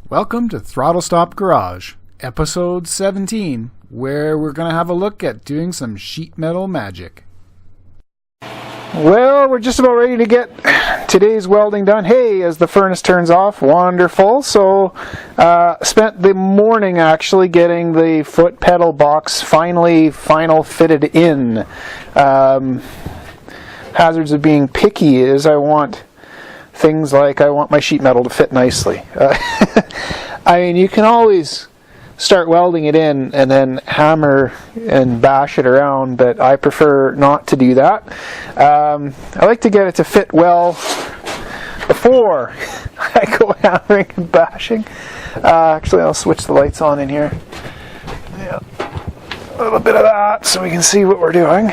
Welcome to Throttle Stop Garage, episode 17, where we're going to have a look at doing some sheet metal magic. Well, we're just about ready to get today's welding done. Hey, as the furnace turns off, wonderful. So, spent the morning actually getting the foot pedal box final fitted in. Hazards of being picky is I want things like I want my sheet metal to fit nicely. I mean, you can always start welding it in and then hammer and bash it around, but I prefer not to do that. I like to get it to fit well before I go hammering and bashing. Actually, I'll switch the lights on in here. Yeah, a little bit of that so we can see what we're doing.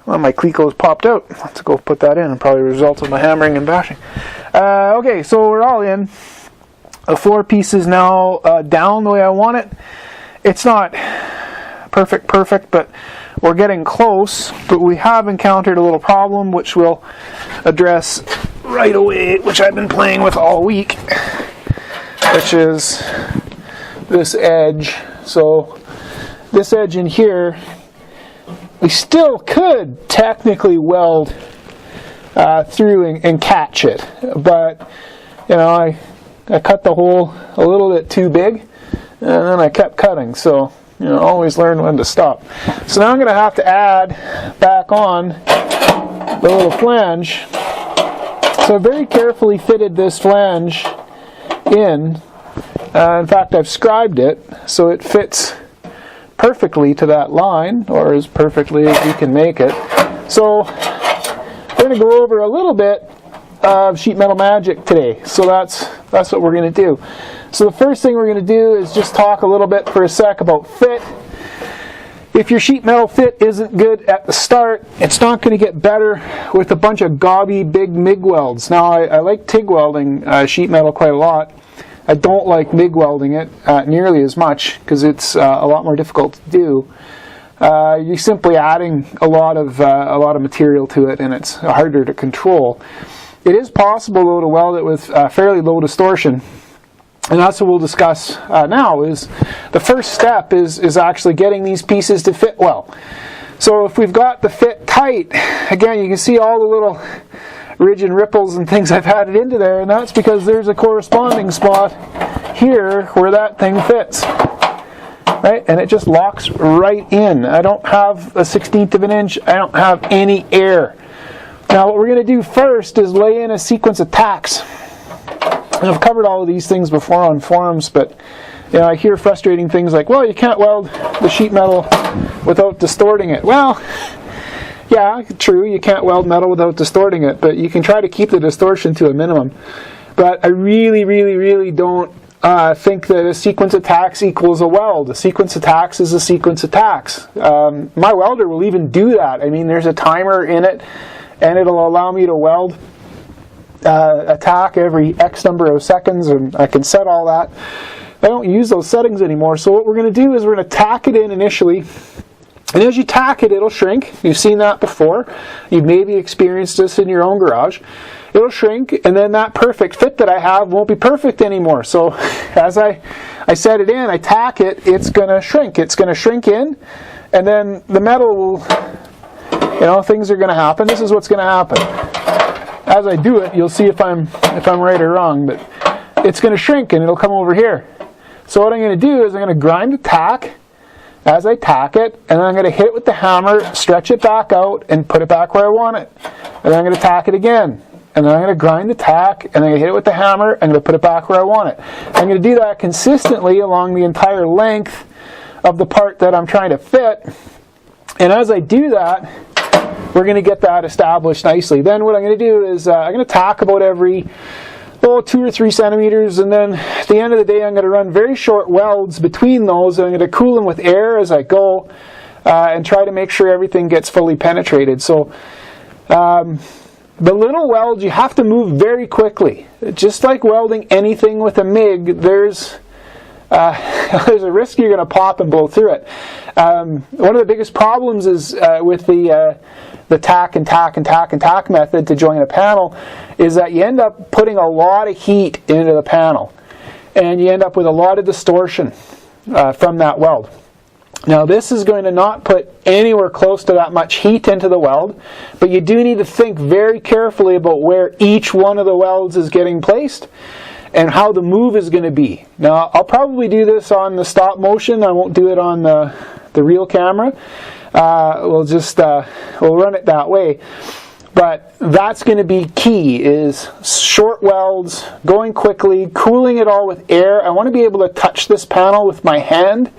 Well, my cleco's popped out. Let's go put that in and probably result of my hammering and bashing. Okay, so we're all in. The floor piece is now down the way I want it. It's not perfect, but we're getting close. But we have encountered a little problem, which we'll address right away, which I've been playing with all week, which is this edge. So this edge in here, we still could technically weld through and catch it, but you know, I cut the hole a little bit too big, and then I kept cutting. So you know, always learn when to stop. So now I'm going to have to add back on the little flange. So I very carefully fitted this flange in. In fact, I've scribed it so it fits perfectly to that line, or as perfectly as you can make it. So we're going to go over a little bit of sheet metal magic today. So that's what we're going to do. So the first thing we're going to do is just talk a little bit for a sec about fit. If your sheet metal fit isn't good at the start, it's not going to get better with a bunch of gobby big MIG welds. Now I like TIG welding sheet metal quite a lot. I don't like MIG welding it nearly as much because it's a lot more difficult to do. You're simply adding a lot of material to it, and it's harder to control. It is possible though to weld it with fairly low distortion, and that's what we'll discuss now. Is the first step is actually getting these pieces to fit well. So if we've got the fit tight, again you can see all the little ridge and ripples and things I've added into there, and that's because there's a corresponding spot here where that thing fits, right? And it just locks right in. I don't have a 1/16 of an inch. I don't have any air. Now what we're going to do first is lay in a sequence of tacks. And I've covered all of these things before on forums, but you know, I hear frustrating things like, well, you can't weld the sheet metal without distorting it. Well, yeah, true, you can't weld metal without distorting it, but you can try to keep the distortion to a minimum. But I really don't think that a sequence of tacks equals a weld. A sequence of tacks is a sequence of tacks. My welder will even do that. I mean, there's a timer in it, and it'll allow me to weld a tack every X number of seconds, and I can set all that. I don't use those settings anymore, so what we're going to do is we're going to tack it in initially. And as you tack it, it'll shrink. You've seen that before. You've maybe experienced this in your own garage. It'll shrink, and then that perfect fit that I have won't be perfect anymore. So as I set it in, I tack it, it's going to shrink. It's going to shrink in, and then the metal will, you know, things are going to happen. This is what's going to happen. As I do it, you'll see if I'm right or wrong, but it's going to shrink, and it'll come over here. So what I'm going to do is I'm going to grind the tack as I tack it, and then I'm going to hit it with the hammer, stretch it back out, and put it back where I want it. And then I'm going to tack it again. And then I'm going to grind the tack, and I'm going to hit it with the hammer, and I'm going to put it back where I want it. I'm going to do that consistently along the entire length of the part that I'm trying to fit. And as I do that, we're going to get that established nicely. Then what I'm going to do is I'm going to tack about every 2 or 3 centimeters, and then at the end of the day I'm going to run very short welds between those, and I'm going to cool them with air as I go and try to make sure everything gets fully penetrated. So the little welds, you have to move very quickly. Just like welding anything with a MIG, there's there's a risk you're going to pop and blow through it. One of the biggest problems is with the tack and tack and tack and tack method to join a panel is that you end up putting a lot of heat into the panel, and you end up with a lot of distortion from that weld. Now this is going to not put anywhere close to that much heat into the weld, but you do need to think very carefully about where each one of the welds is getting placed and how the move is going to be. Now I'll probably do this on the stop motion. I won't do it on the real camera. We'll run it that way. But that's going to be key, is short welds, going quickly, cooling it all with air. I want to be able to touch this panel with my hand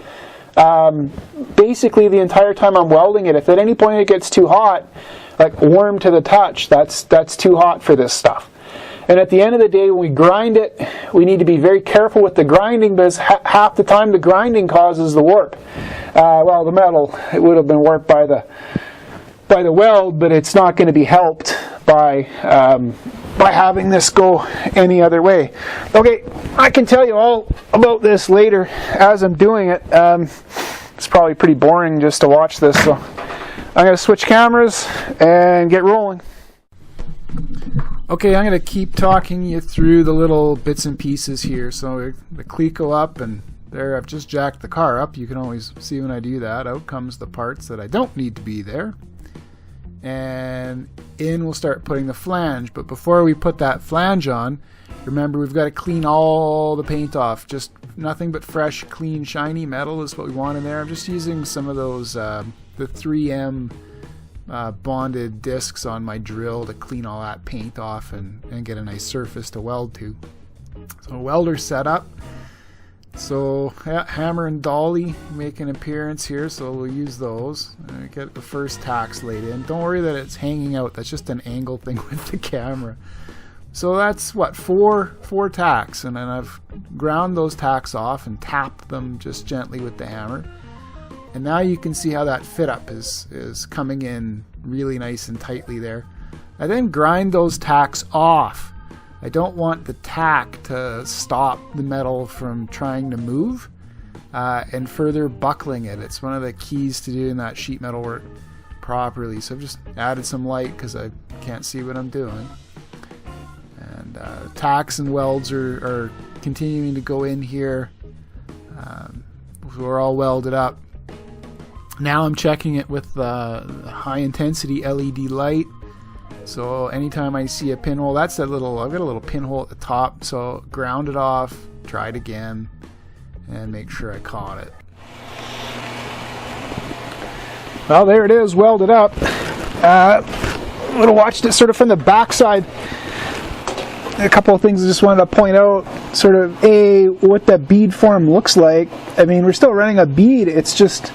basically the entire time I'm welding it. If at any point it gets too hot, like warm to the touch, that's too hot for this stuff. And at the end of the day, when we grind it, we need to be very careful with the grinding, because half the time the grinding causes the warp. Well, the metal, it would have been warped by the weld, but it's not going to be helped by having this go any other way. Okay, I can tell you all about this later as I'm doing it. It's probably pretty boring just to watch this, so I'm going to switch cameras and get rolling. Okay, I'm going to keep talking you through the little bits and pieces here. So the cleat go up, and there I've just jacked the car up. You can always see when I do that. Out comes the parts that I don't need to be there. And in we'll start putting the flange. But before we put that flange on, remember we've got to clean all the paint off. Just nothing but fresh, clean, shiny metal is what we want in there. I'm just using some of those the 3M bonded discs on my drill to clean all that paint off and get a nice surface to weld to. So welder set up. So yeah, hammer and dolly make an appearance here, so we'll use those. Get the first tacks laid in. Don't worry that it's hanging out, that's just an angle thing with the camera. So that's what, four tacks, and then I've ground those tacks off and tapped them just gently with the hammer. And now you can see how that fit up is coming in really nice and tightly there. I then grind those tacks off. I don't want the tack to stop the metal from trying to move and further buckling it. It's one of the keys to doing that sheet metal work properly. So I've just added some light because I can't see what I'm doing. And tacks and welds are continuing to go in here. We're all welded up. Now I'm checking it with the high intensity LED light. So anytime I see a pinhole, I've got a little pinhole at the top, so ground it off, try it again, and make sure I caught it. Well, there it is, welded up. I'm going to watch it sort of from the back side. A couple of things I just wanted to point out, sort of what the bead form looks like. I mean, we're still running a bead, it's just,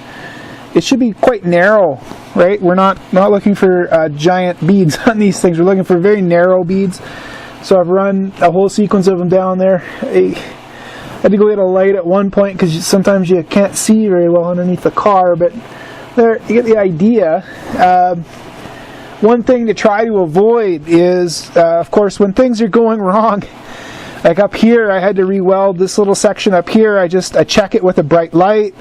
it should be quite narrow, right? We're not looking for giant beads on these things. We're looking for very narrow beads. So I've run a whole sequence of them down there. I had to go get a light at one point because sometimes you can't see very well underneath the car, but there you get the idea. One thing to try to avoid is, of course, when things are going wrong. Like up here, I had to re-weld this little section up here. I check it with a bright light.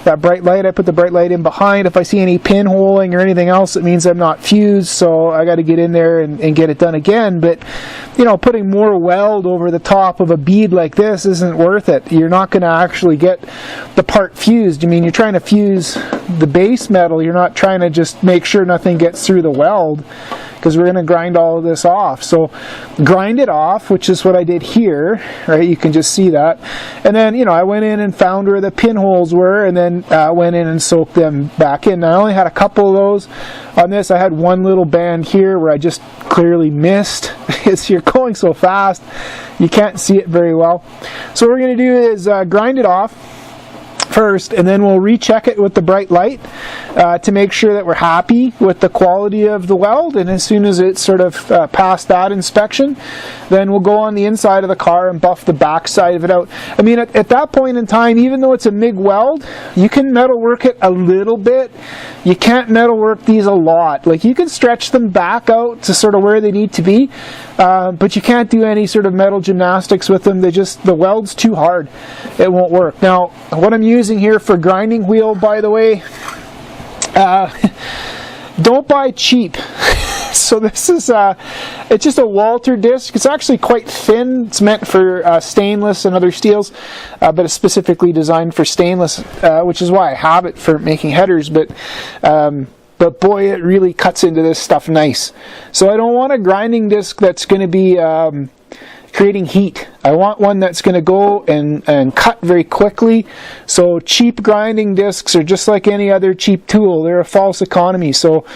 That bright light, I put the bright light in behind. If I see any pinholing or anything else, it means I'm not fused, so I got to get in there and get it done again. But, you know, putting more weld over the top of a bead like this isn't worth it. You're not going to actually get the part fused. I mean, you're trying to fuse the base metal. You're not trying to just make sure nothing gets through the weld, because we're going to grind all of this off. So grind it off, which is what I did here, right? You can just see that. And then, you know, I went in and found where the pinholes were, and then went in and soaked them back in. Now, I only had a couple of those on this. I had one little band here where I just clearly missed. You're going so fast, you can't see it very well. So what we're going to do is grind it off. first, and then we'll recheck it with the bright light to make sure that we're happy with the quality of the weld. And as soon as it's sort of passed that inspection, then we'll go on the inside of the car and buff the back side of it out. I mean, at that point in time, even though it's a MIG weld, you can metalwork it a little bit. You can't metalwork these a lot. Like, you can stretch them back out to sort of where they need to be, but you can't do any sort of metal gymnastics with them. The weld's too hard. It won't work. Now, what I'm using here for grinding wheel, by the way, don't buy cheap. So this is it's just a Walter disc. It's actually quite thin. It's meant for stainless and other steels, but it's specifically designed for stainless, which is why I have it for making headers. But boy, it really cuts into this stuff nice. So I don't want a grinding disc that's going to be creating heat. I want one that's going to go and cut very quickly. So cheap grinding discs are just like any other cheap tool. They're a false economy. So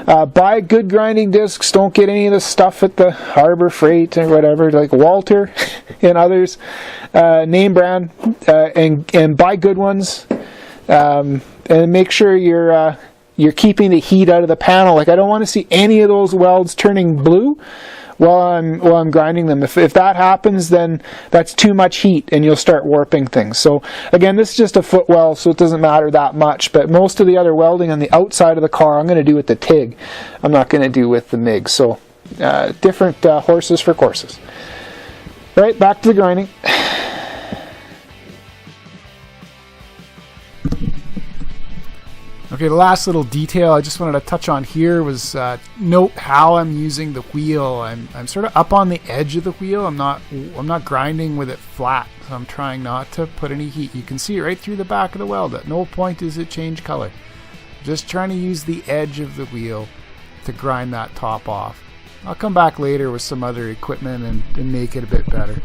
buy good grinding discs. Don't get any of the stuff at the Harbor Freight or whatever, like Walter and others, name brand, and buy good ones. And make sure you're keeping the heat out of the panel. Like, I don't want to see any of those welds turning blue while I'm grinding them. If that happens, then that's too much heat and you'll start warping things. So again, this is just a foot weld, so it doesn't matter that much, but most of the other welding on the outside of the car I'm going to do with the TIG. I'm not going to do with the MIG. So different horses for courses. All right, back to the grinding. Okay, the last little detail I just wanted to touch on here was note how I'm using the wheel. I'm sort of up on the edge of the wheel. I'm not grinding with it flat, so I'm trying not to put any heat. You can see it right through the back of the weld. At no point does it change color. Just trying to use the edge of the wheel to grind that top off. I'll come back later with some other equipment and make it a bit better.